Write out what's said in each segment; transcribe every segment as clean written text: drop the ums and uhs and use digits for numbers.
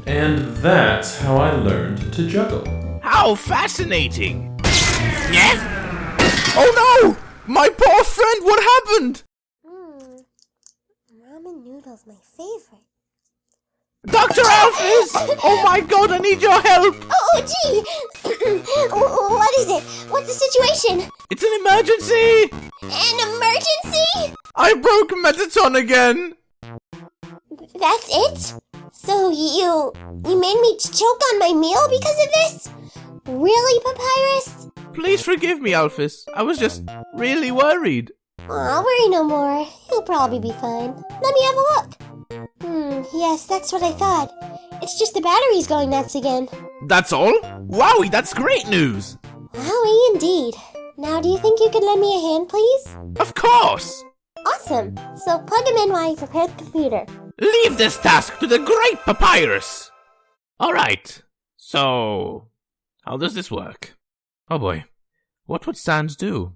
And that's how I learned to juggle. How fascinating! Yeah? Oh no! My poor friend, what happened? Ramen noodles, my favorite. Dr. Alphys! Oh my god, I need your help! Oh, gee! What is it? What's the situation? It's an emergency! An emergency? I broke Metaton again! That's it? So you made me choke on my meal because of this? Really, Papyrus? Please forgive me, Alphys. I was just really worried. Aw, worry no more. He'll probably be fine. Let me have a look. Yes, that's what I thought. It's just the battery's going nuts again. That's all? Wowie, that's great news! Wowie, indeed. Now, do you think you could lend me a hand, please? Of course! Awesome. So plug him in while I prepare the computer. Leave this task to the great Papyrus! Alright, so how does this work? Oh boy, what would Sans do?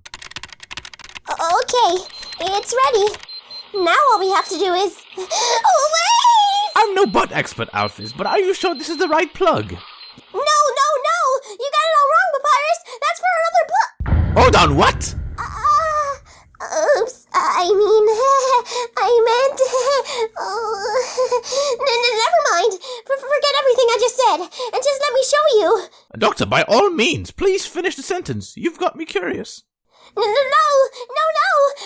Okay, it's ready. Now all we have to do is... Wait! I'm no butt expert, Alphys, but are you sure this is the right plug? No! You got it all wrong, Papyrus! That's for another plug! Hold on, what? Oops, I meant... Never mind. Forget everything I just said, and just let me show you. Doctor, by all means, please finish the sentence. You've got me curious. No!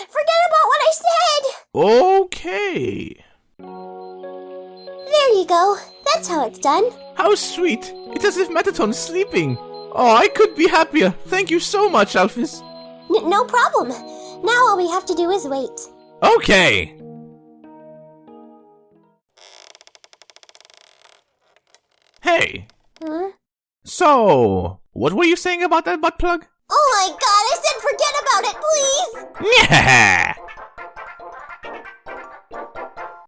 Forget about what I said! Okay. There you go. That's how it's done. How sweet. It's as if Metaton's sleeping. Oh, I could be happier. Thank you so much, Alphys. No problem. Now all we have to do is wait. Okay. Hey. Huh? So, what were you saying about that butt plug? Oh my god, I said forget about it, please! Yeah.